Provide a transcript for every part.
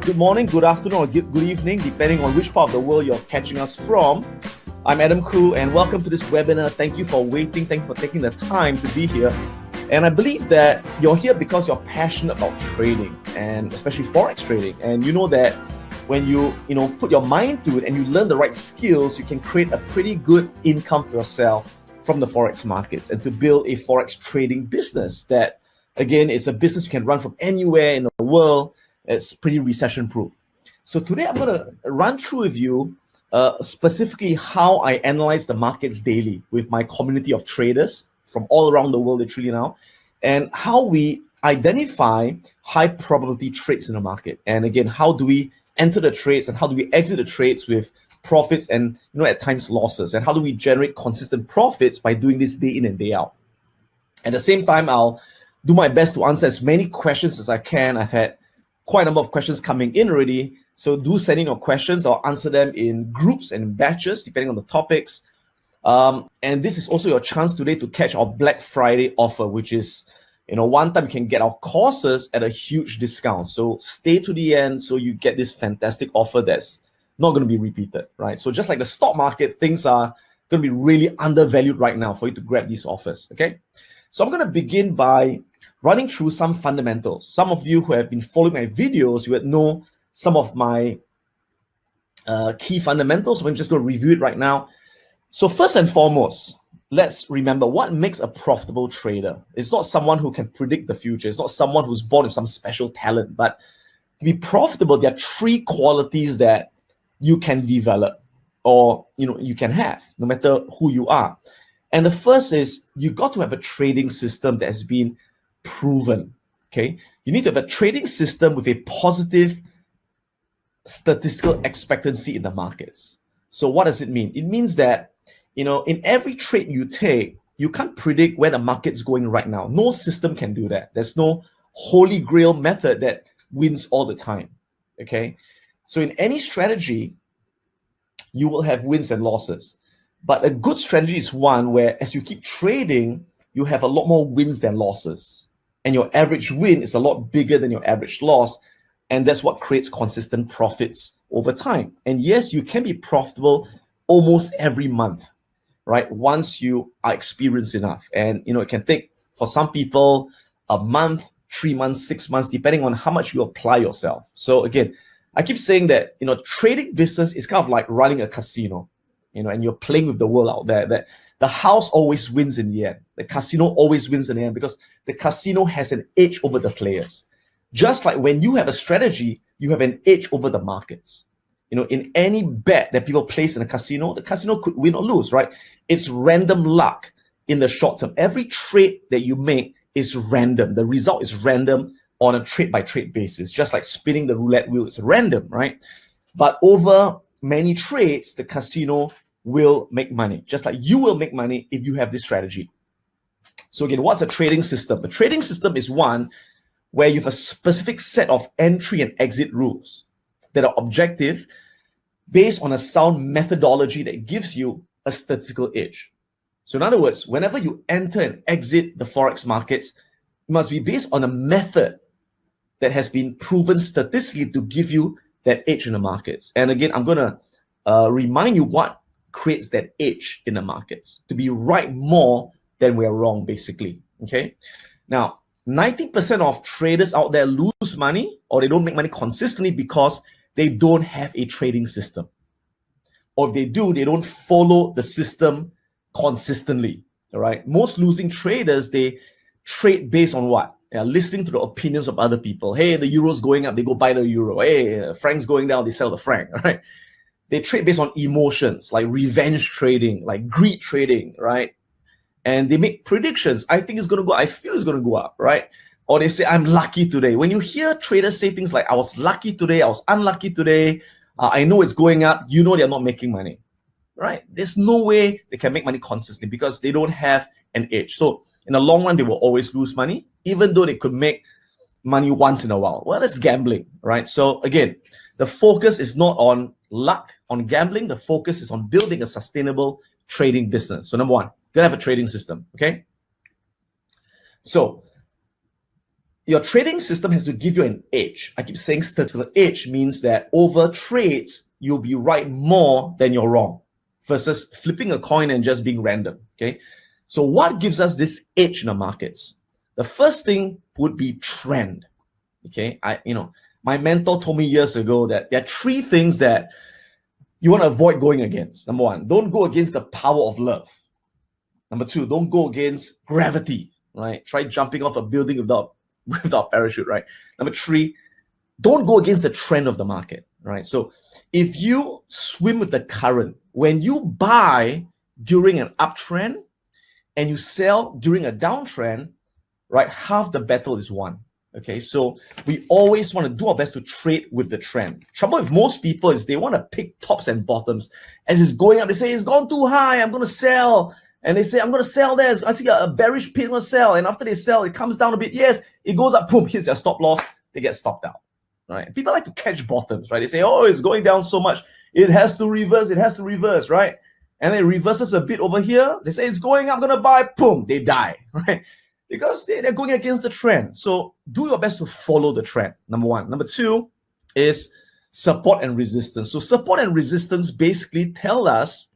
Good morning, good afternoon, or good evening, depending on which part of the world you're catching us from. I'm Adam Khoo, and welcome to this webinar. Thank you for waiting. Thank you for taking the time to be here. And I believe that you're here because you're passionate about trading, and especially Forex trading. And you know that when you put your mind to it and you learn the right skills, you can create a pretty good income for yourself from the Forex markets and to build a Forex trading business that, again, it's a business you can run from anywhere in the world. It's pretty recession proof. So today I'm going to run through with you specifically how I analyze the markets daily with my community of traders from all around the world literally now, and how we identify high probability trades in the market. And again, how do we enter the trades and how do we exit the trades with profits and at times losses, and how do we generate consistent profits by doing this day in and day out. At the same time, I'll do my best to answer as many questions as I can. I've had quite a number of questions coming in already, so do send in your questions. I'll answer them in groups and batches depending on the topics. And this is also your chance today to catch our Black Friday offer, which is one time you can get our courses at a huge discount. So stay to the end so you get this fantastic offer that's not going to be repeated, right? So just like the stock market, things are going to be really undervalued right now for you to grab these offers, okay? So I'm going to begin by running through some fundamentals. Some of you who have been following my videos, you would know some of my key fundamentals. We're just going to review it right now. So first and foremost, let's remember what makes a profitable trader. It's not someone who can predict the future. It's not someone who's born with some special talent. But to be profitable, there are three qualities that you can develop or you can have, no matter who you are. And the first is you got to have a trading system that has been proven. Okay, you need to have a trading system with a positive statistical expectancy in the markets. So what does it mean? It means that in every trade you take, you can't predict where the market's going right now. No system can do that. There's no holy grail method that wins all the time. Okay, so in any strategy, you will have wins and losses. But a good strategy is one where as you keep trading, you have a lot more wins than losses. And your average win is a lot bigger than your average loss. And that's what creates consistent profits over time. And yes, you can be profitable almost every month, right? Once you are experienced enough. And it can take, for some people, a month, 3 months, 6 months, depending on how much you apply yourself. So again, I keep saying that, trading business is kind of like running a casino, and you're playing with the world out there, that the house always wins in the end. The casino always wins in the end because the casino has an edge over the players. Just like when you have a strategy, you have an edge over the markets. In any bet that people place in a casino, the casino could win or lose, right? It's random luck in the short term. Every trade that you make is random. The result is random on a trade by trade basis, just like spinning the roulette wheel. It's random, right? But over many trades, the casino will make money, just like you will make money if you have this strategy. So again, what's a trading system? A trading system is one where you have a specific set of entry and exit rules that are objective based on a sound methodology that gives you a statistical edge. So in other words, whenever you enter and exit the Forex markets, it must be based on a method that has been proven statistically to give you that edge in the markets. And again, I'm going to remind you what creates that edge in the markets, to be right more than we're wrong, basically. Okay. Now, 90% of traders out there lose money or they don't make money consistently because they don't have a trading system. Or if they do, they don't follow the system consistently. All right. Most losing traders, they trade based on what? Listening to the opinions of other people. Hey, the euro's going up, they go buy the euro. Hey, franc's going down, they sell the franc. All right. They trade based on emotions, like revenge trading, like greed trading, right? And they make predictions. I think it's going to go, I feel it's going to go up, right? Or they say, I'm lucky today. When you hear traders say things like, I was lucky today, I was unlucky today, I know it's going up, they're not making money, right? There's no way they can make money consistently because they don't have an edge. So in the long run, they will always lose money, even though they could make money once in a while. Well, that's gambling, right? So again, the focus is not on luck, on gambling. The focus is on building a sustainable trading business. So number one, you gotta have a trading system, okay? So your trading system has to give you an edge. I keep saying statistical edge means that over trades, you'll be right more than you're wrong versus flipping a coin and just being random, okay? So what gives us this edge in the markets? The first thing would be trend, okay? My mentor told me years ago that there are three things that you want to avoid going against. Number one, don't go against the power of love. Number two, don't go against gravity, right? Try jumping off a building without parachute, right? Number three, don't go against the trend of the market, right? So if you swim with the current, when you buy during an uptrend and you sell during a downtrend, right, half the battle is won. Okay, so we always want to do our best to trade with the trend. Trouble with most people is they want to pick tops and bottoms. As it's going up, they say it's gone too high, I'm going to sell. And they say, I'm going to sell there. I see a bearish pin, I'm going to sell. And after they sell, it comes down a bit. Yes, it goes up, boom, hits their stop loss. They get stopped out, right? People like to catch bottoms, right? They say, oh, it's going down so much. It has to reverse, right? And then it reverses a bit over here. They say, it's going up, I'm going to buy, boom, they die, right? Because they're going against the trend. So do your best to follow the trend, number one. Number two is support and resistance. So support and resistance basically tell us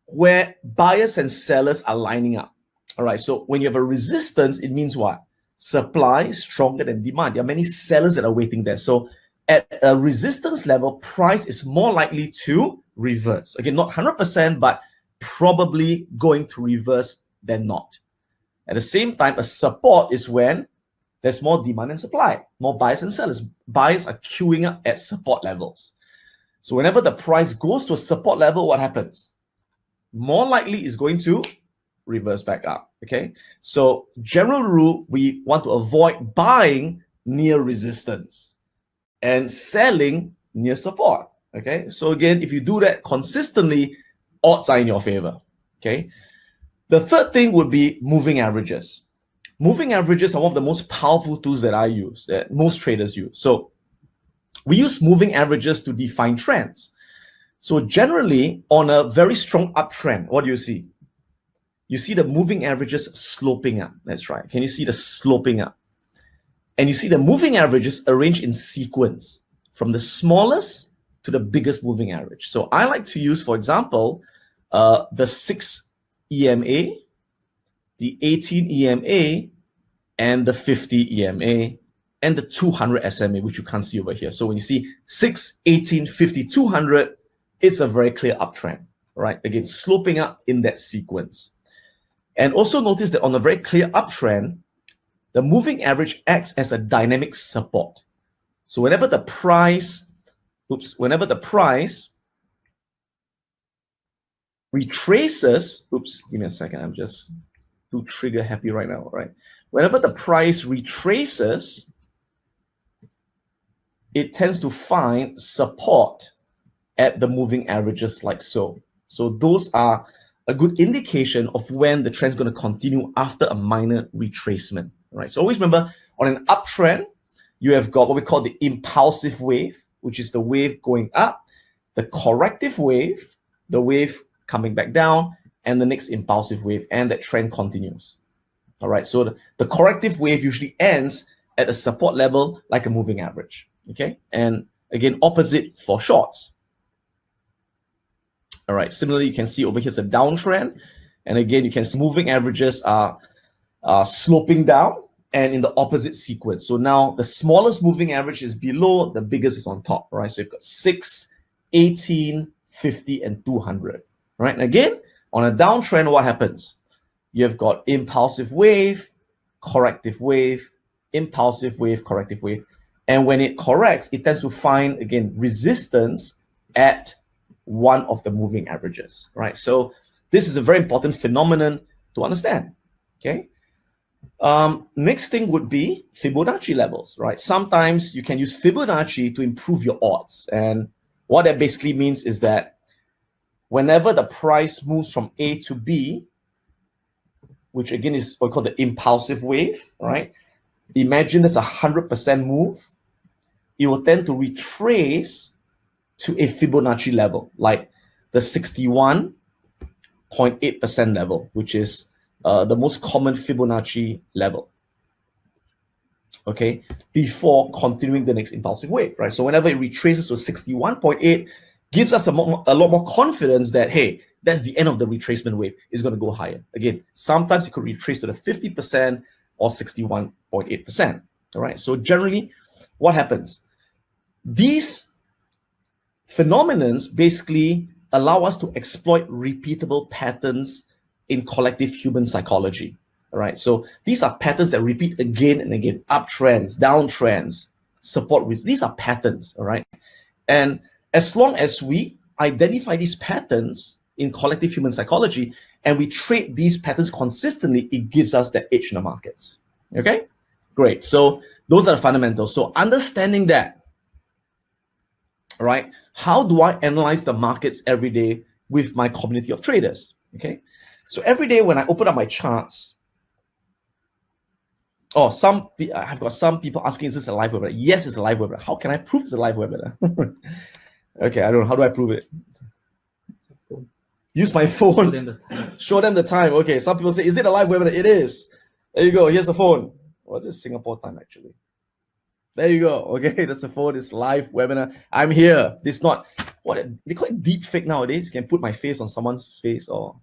where buyers and sellers are lining up. All right, so when you have a resistance, it means what? Supply stronger than demand. There are many sellers that are waiting there. So at a resistance level, price is more likely to reverse. Again, not 100%, but probably going to reverse than not. At the same time, a support is when there's more demand and supply, more buyers and sellers. Buyers are queuing up at support levels. So whenever the price goes to a support level, what happens? More likely is going to reverse back up, okay? So general rule, we want to avoid buying near resistance and selling near support, okay? So again, if you do that consistently, odds are in your favor, okay? The third thing would be moving averages. Moving averages are one of the most powerful tools that I use, that most traders use. So we use moving averages to define trends. So generally, on a very strong uptrend, what do you see? You see the moving averages sloping up. That's right. Can you see the sloping up? And you see the moving averages arranged in sequence from the smallest to the biggest moving average. So I like to use, for example, the 6 EMA, the 18 EMA, and the 50 EMA, and the 200 SMA, which you can't see over here. So when you see 6, 18, 50, 200, it's a very clear uptrend, right? Again, sloping up in that sequence. And also notice that on a very clear uptrend, the moving average acts as a dynamic support. So whenever the price retraces, give me a second, I'm just too trigger happy right now, right? Whenever the price retraces, it tends to find support at the moving averages like so. So those are a good indication of when the trend is going to continue after a minor retracement, right? So always remember, on an uptrend, you have got what we call the impulsive wave, which is the wave going up, the corrective wave, the wave coming back down, and the next impulsive wave, and that trend continues. All right, so the corrective wave usually ends at a support level like a moving average, okay? And again, opposite for shorts. All right, similarly, you can see over here's a downtrend, and again, you can see moving averages are sloping down and in the opposite sequence. So now the smallest moving average is below, the biggest is on top, right? So you've got 6, 18, 50, and 200. Right, and again, on a downtrend, what happens? You've got impulsive wave, corrective wave, impulsive wave, corrective wave. And when it corrects, it tends to find, again, resistance at one of the moving averages, right? So this is a very important phenomenon to understand, okay? Next thing would be Fibonacci levels, right? Sometimes you can use Fibonacci to improve your odds. And what that basically means is that whenever the price moves from A to B, which again is what we call the impulsive wave, right? Imagine there's a 100% move. It will tend to retrace to a Fibonacci level, like the 61.8% level, which is the most common Fibonacci level. okay, before continuing the next impulsive wave, right? So whenever it retraces to 61.8, gives us a lot more confidence that, hey, that's the end of the retracement wave. It's going to go higher. Again, sometimes it could retrace to the 50% or 61.8%. All right. So generally, what happens? These phenomenons basically allow us to exploit repeatable patterns in collective human psychology. All right. So these are patterns that repeat again and again, uptrends, downtrends, support with. These are patterns. All right. And as long as we identify these patterns in collective human psychology and we trade these patterns consistently, it gives us the edge in the markets. Okay, great. So those are the fundamentals. So understanding that, right? How do I analyze the markets every day with my community of traders? Okay, so every day when I open up my charts, I've got some people asking, is this a live webinar? Yes, it's a live webinar. How can I prove it's a live webinar? Okay, I don't know. How do I prove it? Use my phone. Show them the time. Okay, some people say, is it a live webinar? It is. There you go. Here's the phone. What's this Singapore time actually? There you go. Okay, that's the phone. It's live webinar. I'm here. This is not what they call it deep fake nowadays. You can put my face on someone's face or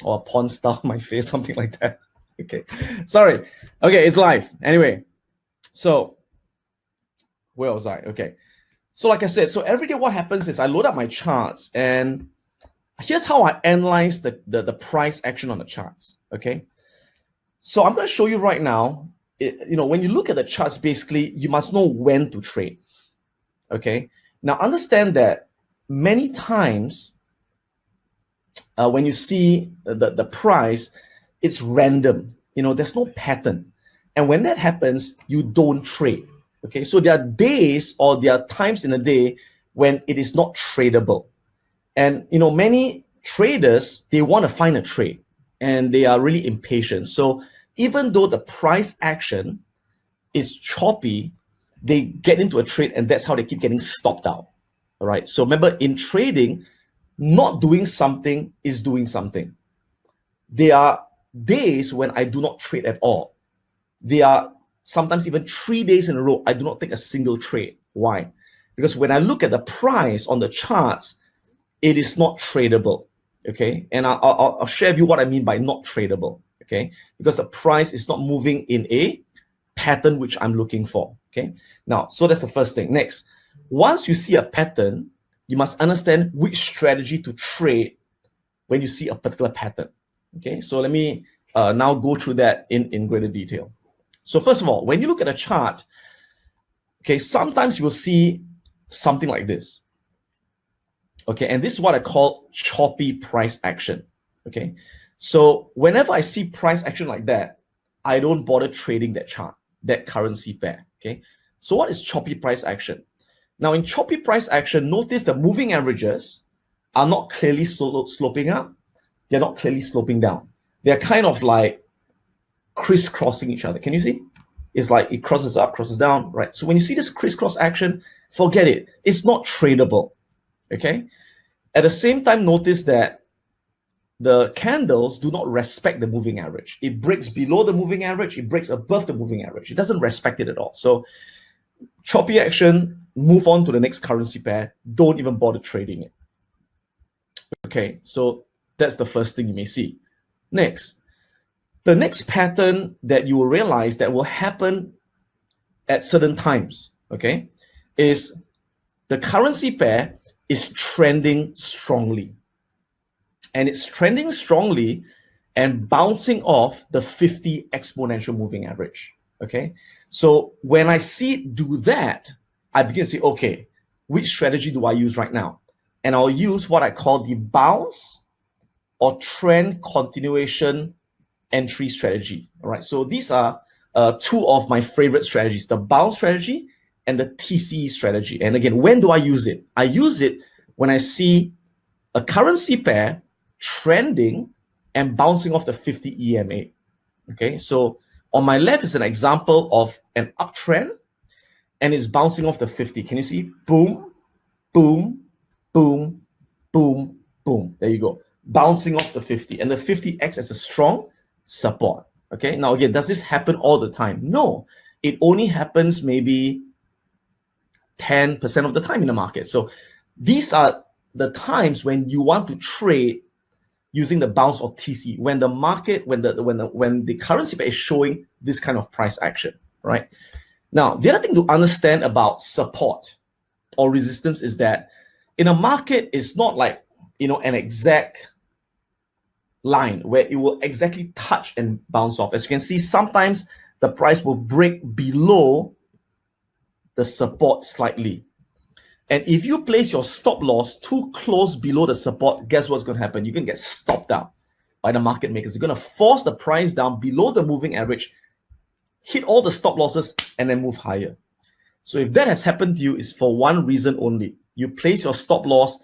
a porn star on my face, something like that. Okay, sorry. Okay, it's live. Anyway, so where was I? Okay, so like I said, so every day what happens is I load up my charts and here's how I analyze the price action on the charts. Okay, so I'm going to show you right now. When you look at the charts, basically you must know when to trade. Okay, now understand that many times when you see the price, it's random. There's no pattern, and when that happens, you don't trade. Okay, so there are days or there are times in a day when it is not tradable. And many traders, they want to find a trade and they are really impatient. So even though the price action is choppy, they get into a trade and that's how they keep getting stopped out. All right. So remember, in trading, not doing something is doing something. There are days when I do not trade at all. There are sometimes even 3 days in a row, I do not take a single trade. Why? Because when I look at the price on the charts, it is not tradable. Okay, and I'll share with you what I mean by not tradable. Okay, because the price is not moving in a pattern which I'm looking for. Okay, now, so that's the first thing. Next, once you see a pattern, you must understand which strategy to trade when you see a particular pattern. Okay, so let me now go through that in greater detail. So first of all, when you look at a chart, okay, sometimes you will see something like this. Okay, and this is what I call choppy price action. Okay, so whenever I see price action like that, I don't bother trading that chart, that currency pair. Okay, so what is choppy price action? Now, in choppy price action, notice the moving averages are not clearly sloping up. They're not clearly sloping down. They're kind of like crisscrossing each other. Can you see? It's like it crosses up, crosses down, right? So when you see this crisscross action, forget it. It's not tradable. Okay. At the same time, notice that the candles do not respect the moving average. It breaks below the moving average. It breaks above the moving average. It doesn't respect it at all. So choppy action, move on to the next currency pair. Don't even bother trading it. Okay, so that's the first thing you may see. Next, the next pattern that you will realize that will happen at certain times, okay, is the currency pair is trending strongly. And it's trending strongly and bouncing off the 50 exponential moving average. Okay. So when I see it do that, I begin to say, okay, which strategy do I use right now? And I'll use what I call the bounce or trend continuation entry strategy. All right. So these are two of my favorite strategies, the bounce strategy and the TCE strategy. And again, when do I use it? I use it when I see a currency pair trending and bouncing off the 50 EMA. Okay, so on my left is an example of an uptrend and it's bouncing off the 50. Can you see? Boom, boom, boom, boom, boom. There you go. Bouncing off the 50, and the 50 acts as a strong support. Okay, now again, does this happen all the time? No, it only happens maybe 10% of the time in the market. So these are the times when you want to trade using the bounce or TC, when the market, when the currency pair is showing this kind of price action, right? Now, the other thing to understand about support or resistance is that in a market, it's not like, an exact line where it will exactly touch and bounce off. As you can see, sometimes the price will break below the support slightly. And if you place your stop loss too close below the support, guess what's going to happen? You're going to get stopped out by the market makers. You're going to force the price down below the moving average, hit all the stop losses, and then move higher. So if that has happened to you, it's for one reason only. You place your stop loss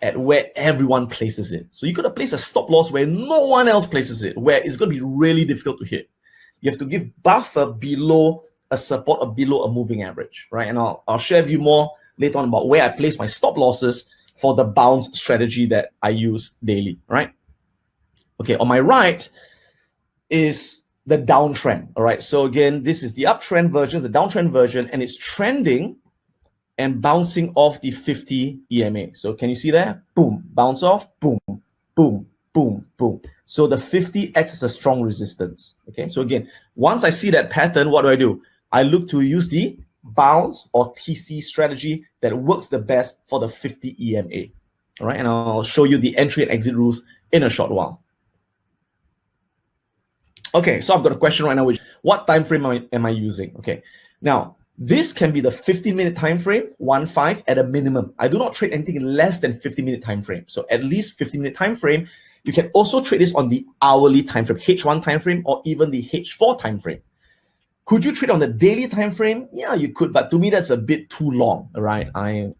at where everyone places it. So you got to place a stop loss where no one else places it, where it's going to be really difficult to hit. You have to give buffer below a support or below a moving average, right? And I'll share with you more later on about where I place my stop losses for the bounce strategy that I use daily, right? Okay, on my right is the downtrend, all right? So again, this is the uptrend version, the downtrend version, and it's trending and bouncing off the 50 EMA. So can you see there? Boom, bounce off, boom, boom, boom, boom. So the 50 acts as a strong resistance, okay? So again, once I see that pattern, what do? I look to use the bounce or TC strategy that works the best for the 50 EMA, all right? And I'll show you the entry and exit rules in a short while. Okay, so I've got a question right now, which what time frame am I using? Okay, now this can be the 15-minute time frame, 1-5 at a minimum. I do not trade anything in less than 15-minute time frame. So at least 15-minute time frame. You can also trade this on the hourly time frame, H1 time frame, or even the H4 time frame. Could you trade on the daily time frame? Yeah, you could, but to me that's a bit too long. All right, I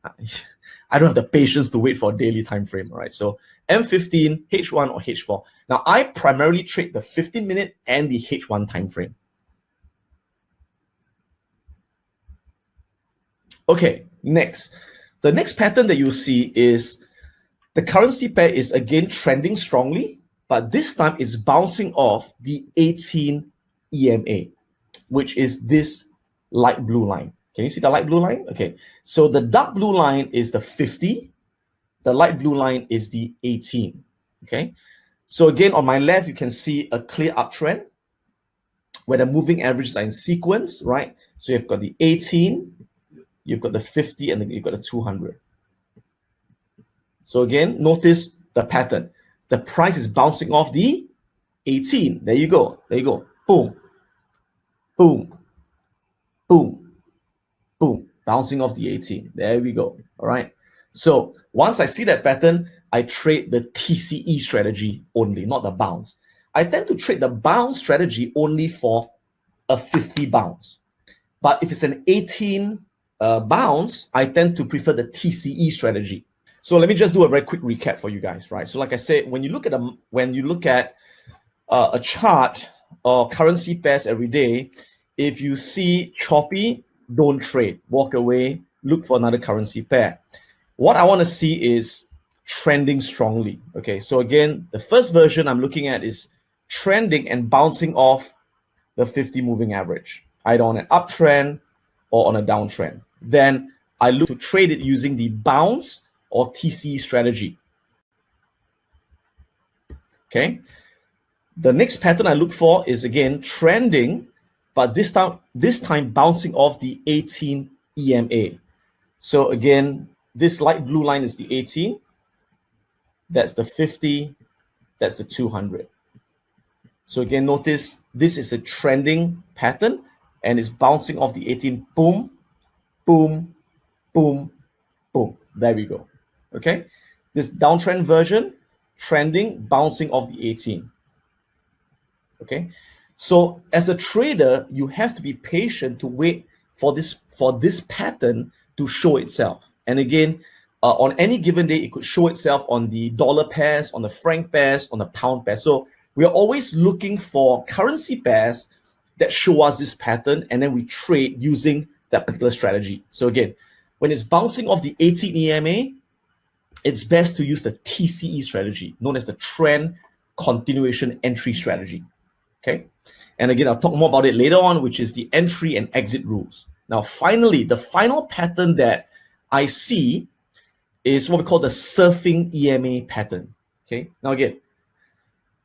don't have the patience to wait for a daily time frame. All right, so M15, H1, or H4. Now I primarily trade the 15-minute and the H1 time frame. Okay, next. The next pattern that you see is the currency pair is again trending strongly, but this time it's bouncing off the 18 EMA, which is this light blue line. Can you see the light blue line? Okay, so the dark blue line is the 50, the light blue line is the 18, okay? So again, on my left, you can see a clear uptrend where the moving averages are in sequence, right? So you've got the 18, you've got the 50, and then you've got the 200. So again, notice the pattern. The price is bouncing off the 18. There you go. There you go. Boom. Boom. Boom. Boom. Bouncing off the 18. There we go. All right. So once I see that pattern, I trade the TCE strategy only, not the bounce. I tend to trade the bounce strategy only for a 50 bounce. But if it's an 18 bounce, I tend to prefer the TCE strategy. So let me just do a very quick recap for you guys, right? So like I said, when you look at a chart or currency pairs every day, if you see choppy, don't trade, walk away, look for another currency pair. What I want to see is trending strongly. Okay, so again, the first version I'm looking at is trending and bouncing off the 50 moving average, either on an uptrend or on a downtrend. Then I look to trade it using the bounce or TCE strategy. Okay, the next pattern I look for is again trending, but this time bouncing off the 18 EMA. So again, this light blue line is the 18, that's the 50, that's the 200. So again, notice this is a trending pattern and it's bouncing off the 18. Boom, boom, boom, boom. There we go. Okay, this downtrend version, trending, bouncing off the 18. Okay, so as a trader, you have to be patient to wait for this pattern to show itself. And again, on any given day, it could show itself on the dollar pairs, on the franc pairs, on the pound pairs. So we are always looking for currency pairs that show us this pattern, and then we trade using that particular strategy. So again, when it's bouncing off the 18 EMA, it's best to use the TCE strategy, known as the trend continuation entry strategy. Okay, And again, I'll talk more about it later on, which is the entry and exit rules. Now, finally, the final pattern that I see is what we call the surfing EMA pattern. Okay. Now, again,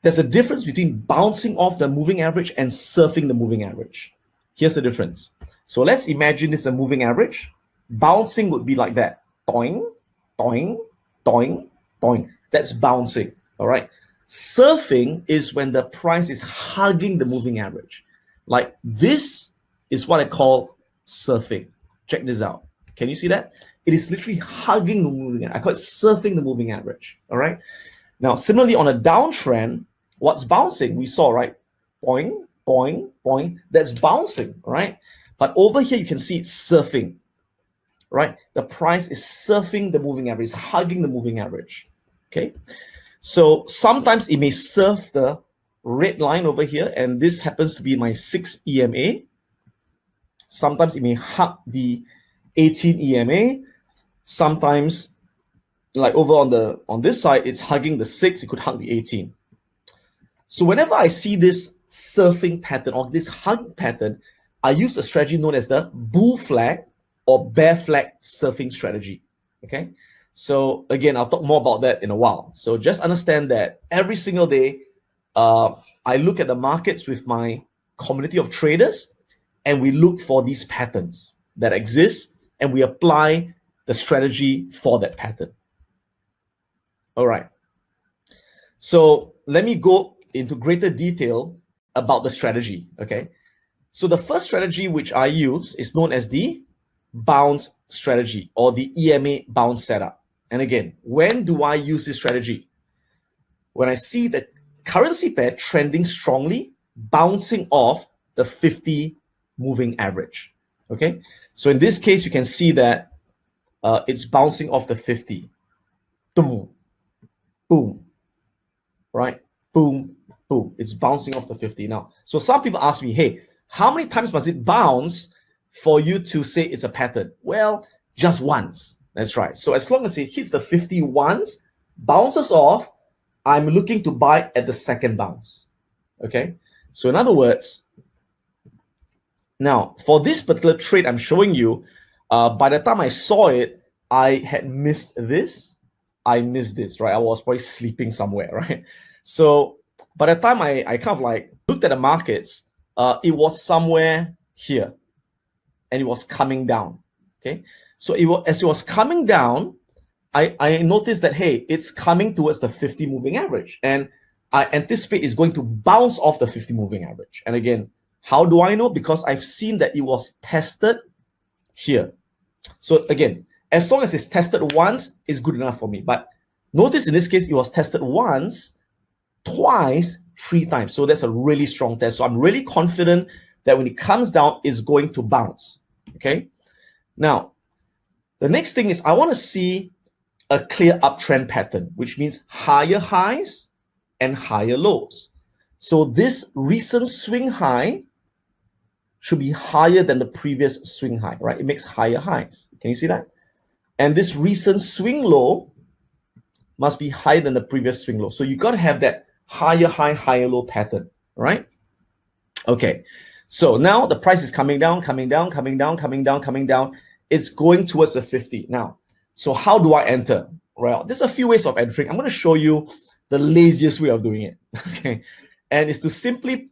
there's a difference between bouncing off the moving average and surfing the moving average. Here's the difference. So let's imagine this is a moving average. Bouncing would be like that. Doing, doing, doing, doing. That's bouncing. All right. Surfing is when the price is hugging the moving average. Like this is what I call surfing. Check this out. Can you see that? It is literally hugging the moving average. I call it surfing the moving average. All right. Now, similarly, on a downtrend, what's bouncing? We saw, right? Boing, boing, boing. That's bouncing, right? But over here, you can see it's surfing, right? The price is surfing the moving average, it's hugging the moving average. Okay. So sometimes it may surf the red line over here, and this happens to be my 6 EMA. Sometimes it may hug the 18 EMA. Sometimes, like over on this side, it's hugging the 6. It could hug the 18. So whenever I see this surfing pattern or this hug pattern, I use a strategy known as the bull flag or bear flag surfing strategy. Okay. So again, I'll talk more about that in a while. So just understand that every single day, I look at the markets with my community of traders, and we look for these patterns that exist, and we apply the strategy for that pattern. All right. So let me go into greater detail about the strategy. Okay. So the first strategy which I use is known as the bounce strategy or the EMA bounce setup. And again, when do I use this strategy? When I see the currency pair trending strongly, bouncing off the 50 moving average. Okay. So in this case, you can see that it's bouncing off the 50. Boom, boom, right? Boom, boom. It's bouncing off the 50 now. So some people ask me, hey, how many times must it bounce for you to say it's a pattern? Well, just once. That's right. So as long as it hits the 50 once, bounces off, I'm looking to buy at the second bounce. Okay. So in other words, now for this particular trade I'm showing you, by the time I saw it, I had missed this. I missed this, right? I was probably sleeping somewhere, right? So by the time I kind of like looked at the markets, it was somewhere here and it was coming down. Okay. So as it was coming down, I noticed that, hey, it's coming towards the 50 moving average. And I anticipate it's going to bounce off the 50 moving average. And again, how do I know? Because I've seen that it was tested here. So again, as long as it's tested once, it's good enough for me. But notice in this case, it was tested once, twice, 3 times. So that's a really strong test. So I'm really confident that when it comes down, it's going to bounce. Okay. Now, the next thing is I want to see a clear uptrend pattern, which means higher highs and higher lows. So this recent swing high should be higher than the previous swing high, right? It makes higher highs. Can you see that? And this recent swing low must be higher than the previous swing low. So you got to have that higher high, higher low pattern, right? Okay. So now the price is coming down, coming down, coming down, coming down, coming down. It's going towards the 50 now. So how do I enter? Well, there's a few ways of entering. I'm going to show you the laziest way of doing it. Okay. And it's to simply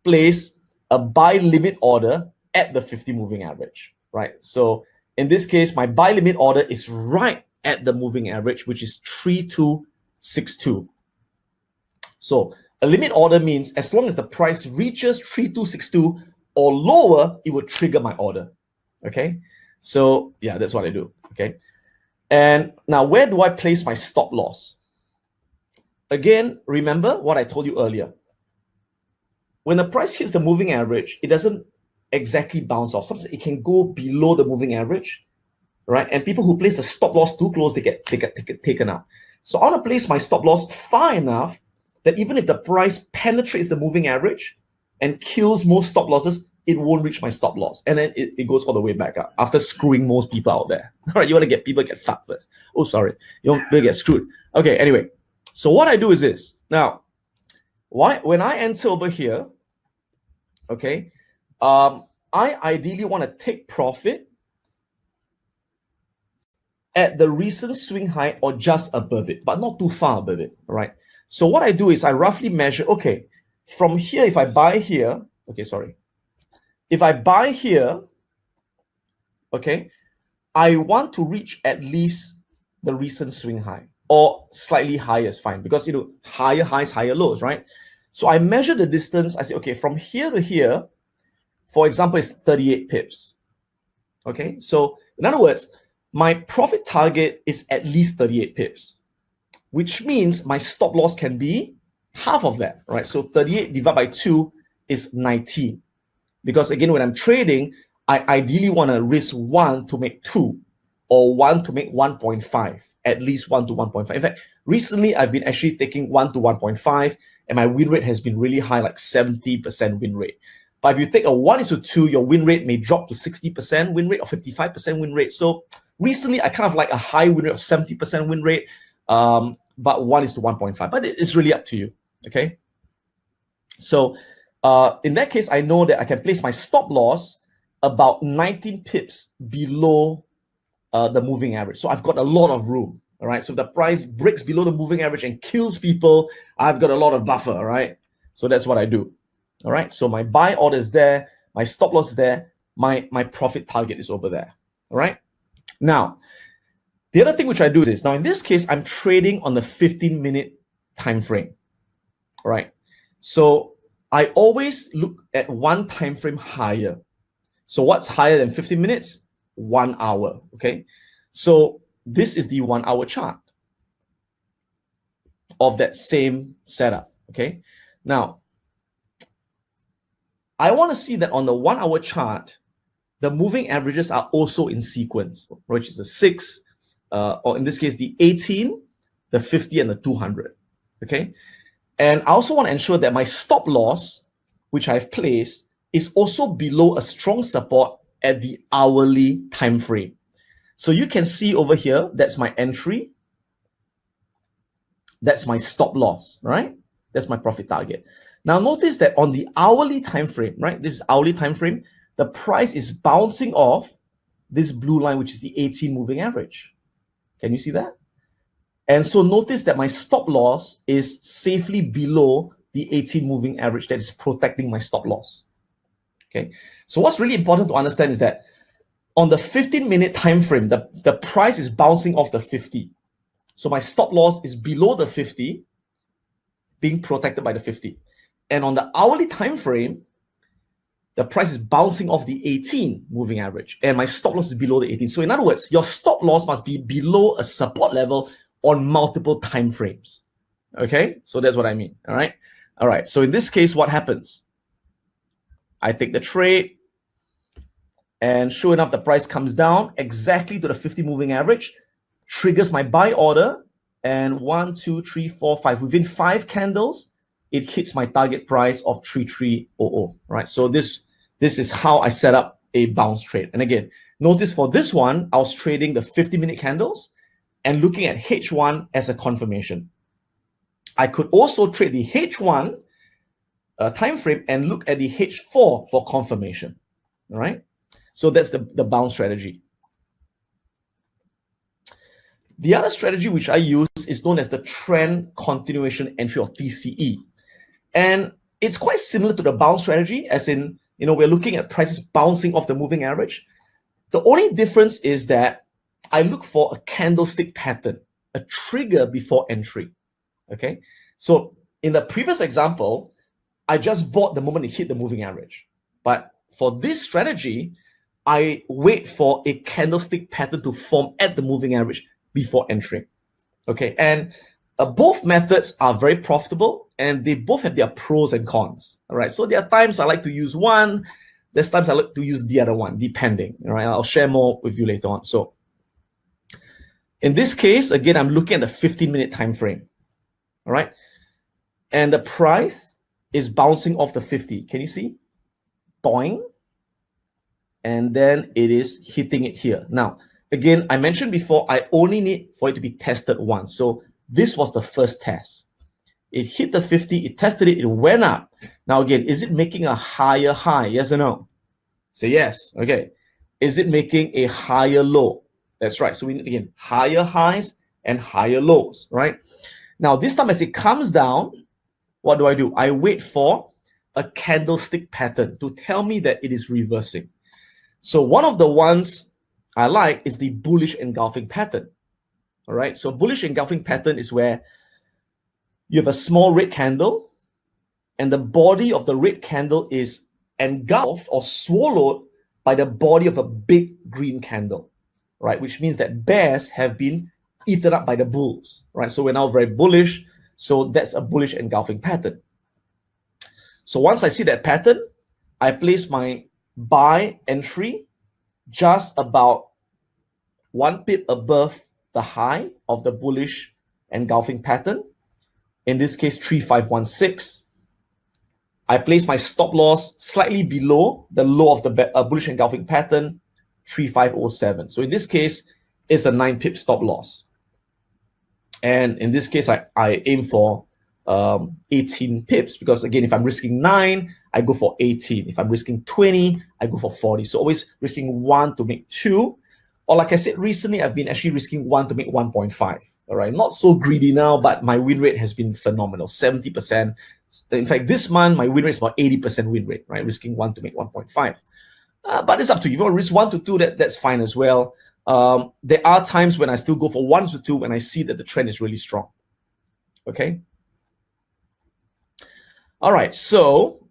place a buy limit order at the 50 moving average, right? So in this case, my buy limit order is right at the moving average, which is 3262. So a limit order means as long as the price reaches 3262 or lower, it will trigger my order. Okay. So yeah, that's what I do. Okay. And now where do I place my stop loss? Again, remember what I told you earlier. When the price hits the moving average, it doesn't exactly bounce off. Sometimes it can go below the moving average, right? And people who place a stop loss too close, they get taken out. So I want to place my stop loss far enough that even if the price penetrates the moving average and kills most stop losses, it won't reach my stop loss. And then it goes all the way back up after screwing most people out there. All right, you want to get people get fucked first. Oh, sorry. You don't get screwed. Okay, anyway. So what I do is this. Now, when I enter over here, okay, I ideally want to take profit at the recent swing high or just above it, but not too far above it, right? So what I do is I roughly measure, okay, from here, if I buy here, okay, sorry. If I buy here, okay, I want to reach at least the recent swing high, or slightly higher is fine, because, you know, higher highs, higher lows, right? So I measure the distance. I say, okay, from here to here, for example, it's 38 pips. Okay, so in other words, my profit target is at least 38 pips, which means my stop loss can be half of that, right? So 38 divided by 2 is 19. Because again, when I'm trading, I ideally want to risk 1 to make 2, or 1 to make 1.5, at least 1 to 1.5. In fact, recently I've been actually taking 1 to 1.5, and my win rate has been really high, like 70% win rate. But if you take a 1:2, your win rate may drop to 60% win rate or 55% win rate. So recently, I kind of like a high win rate of 70% win rate, but 1:1.5. But it's really up to you, okay? So in that case, I know that I can place my stop loss about 19 pips below the moving average. So I've got a lot of room, all right? So if the price breaks below the moving average and kills people, I've got a lot of buffer, all right? So that's what I do. All right, so my buy order is there, my stop loss is there, my profit target is over there. All right. Now, the other thing which I do is this. Now, in this case, I'm trading on the 15-minute time frame. All right. So I always look at one time frame higher. So what's higher than 15 minutes? 1 hour. Okay. So this is the 1 hour chart of that same setup. Okay. Now, I want to see that on the 1 hour chart, the moving averages are also in sequence, which is the 6, or in this case, the 18, the 50, and the 200. Okay. And I also want to ensure that my stop loss, which I've placed, is also below a strong support at the hourly time frame. So you can see over here, that's my entry. That's my stop loss, right? That's my profit target. Now notice that on the hourly time frame, right? This is hourly time frame. The price is bouncing off this blue line, which is the 18 moving average. Can you see that? And so notice that my stop loss is safely below the 18 moving average that is protecting my stop loss. Okay. So what's really important to understand is that on the 15-minute time frame, the price is bouncing off the 50. So my stop loss is below the 50, being protected by the 50. And on the hourly time frame, the price is bouncing off the 18 moving average, and my stop loss is below the 18. So in other words, your stop loss must be below a support level on multiple time frames. Okay, so that's what I mean. All right. So in this case, what happens? I take the trade, and sure enough, the price comes down exactly to the 50 moving average, triggers my buy order, and 1, 2, 3, 4, 5. Within 5 candles, it hits my target price of 3300, right? So this is how I set up a bounce trade. And again, notice for this one, I was trading the 50-minute candles and looking at H1 as a confirmation. I could also trade the H1 time frame and look at the H4 for confirmation, all right? So that's the bounce strategy. The other strategy which I use is known as the trend continuation entry, or TCE. And it's quite similar to the bounce strategy, as in, we're looking at prices bouncing off the moving average. The only difference is that I look for a candlestick pattern, a trigger before entry. Okay. So in the previous example, I just bought the moment it hit the moving average. But for this strategy, I wait for a candlestick pattern to form at the moving average before entering. Okay. And both methods are very profitable, and they both have their pros and cons. All right. So there are times I like to use one, there's times I like to use the other one, depending. All right. I'll share more with you later on. So in this case, again, I'm looking at the 15-minute time frame. All right. And the price is bouncing off the 50. Can you see? Boing. And then it is hitting it here. Now, again, I mentioned before, I only need for it to be tested once. So this was the first test. It hit the 50, it tested it, it went up. Now again, is it making a higher high? Yes or no? Say yes. Okay. Is it making a higher low? That's right. So we need, again, higher highs and higher lows, right? Now this time as it comes down, what do? I wait for a candlestick pattern to tell me that it is reversing. So one of the ones I like is the bullish engulfing pattern. All right. So bullish engulfing pattern is where you have a small red candle and the body of the red candle is engulfed or swallowed by the body of a big green candle, right? Which means that bears have been eaten up by the bulls, right? So we're now very bullish. So that's a bullish engulfing pattern. So once I see that pattern, I place my buy entry just about 1 pip above the high of the bullish engulfing pattern. In this case, 3516. I place my stop loss slightly below the low of the bullish engulfing pattern, 3507. So in this case, it's a 9 pip stop loss. And in this case, I aim for 18 pips because again, if I'm risking 9, I go for 18. If I'm risking 20, I go for 40. So always risking 1 to make 2. Or like I said, recently, I've been actually risking 1 to make 1.5. All right, not so greedy now, but my win rate has been phenomenal, 70%. In fact, this month, my win rate is about 80% win rate, right? Risking 1 to make 1.5. But it's up to you. If you want to risk 1 to 2, that's fine as well. There are times when I still go for 1 to 2 when I see that the trend is really strong. Okay. All right, so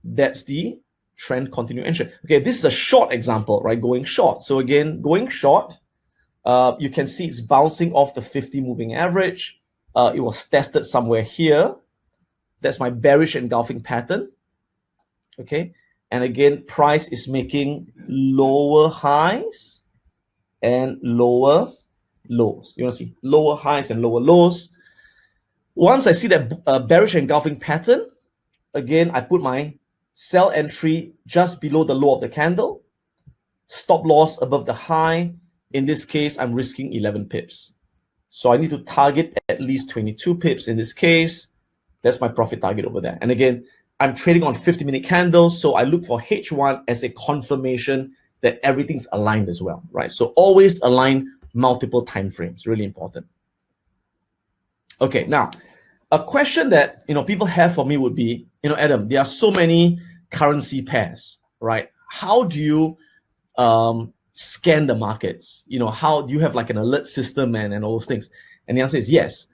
that's the trend continuation. Okay, this is a short example, right? Going short. So again, going short, you can see it's bouncing off the 50 moving average. It was tested somewhere here. That's my bearish engulfing pattern. Okay, and again, price is making lower highs and lower lows. You want to see lower highs and lower lows. Once I see that bearish engulfing pattern, again, I put my sell entry just below the low of the candle, stop loss above the high. In this case, I'm risking 11 pips. So I need to target at least 22 pips in this case. That's my profit target over there. And again, I'm trading on 50-minute candles, so I look for H1 as a confirmation that everything's aligned as well, right? So always align multiple time frames, really important. Okay, now, a question that people have for me would be, Adam, there are so many currency pairs, right? How do you scan the markets? How do you have like an alert system and all those things? And the answer is yes.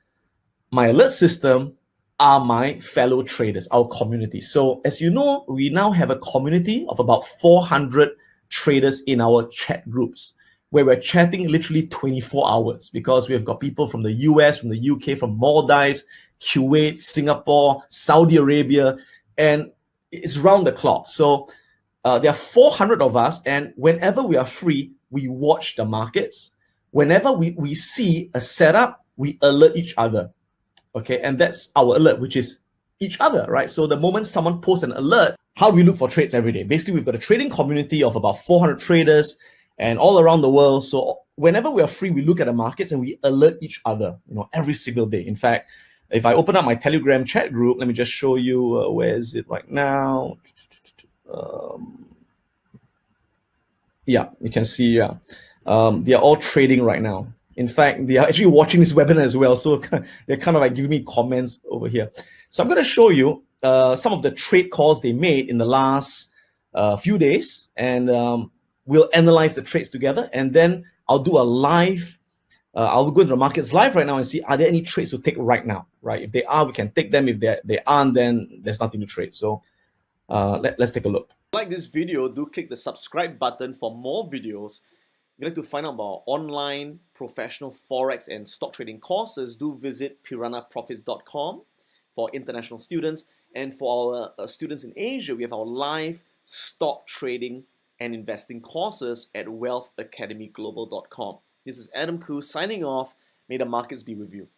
My alert system are my fellow traders, our community. So as you know, we now have a community of about 400 traders in our chat groups where we're chatting literally 24 hours because we've got people from the US, from the UK, from Maldives, Kuwait, Singapore, Saudi Arabia, and it's round the clock. So there are 400 of us, and whenever we are free, we watch the markets. Whenever we see a setup, we alert each other. Okay, and that's our alert, which is each other, right? So the moment someone posts an alert, how do we look for trades every day? Basically, we've got a trading community of about 400 traders and all around the world. So whenever we are free, we look at the markets and we alert each other, every single day. In fact, if I open up my Telegram chat group, let me just show you where is it right now. Yeah, you can see, they are all trading right now. In fact, they are actually watching this webinar as well. So they're kind of like giving me comments over here. So I'm going to show you some of the trade calls they made in the last few days. And we'll analyze the trades together. And then I'll do a live, I'll go into the markets live right now and see, are there any trades to take right now, right? If they are, we can take them. If they aren't, then there's nothing to trade. So let's take a look. If you like this video, do click the subscribe button for more videos. If you'd like to find out about online professional Forex and stock trading courses, do visit piranhaprofits.com for international students. And for our students in Asia, we have our live stock trading and investing courses at wealthacademyglobal.com. This is Adam Khoo signing off. May the markets be with you.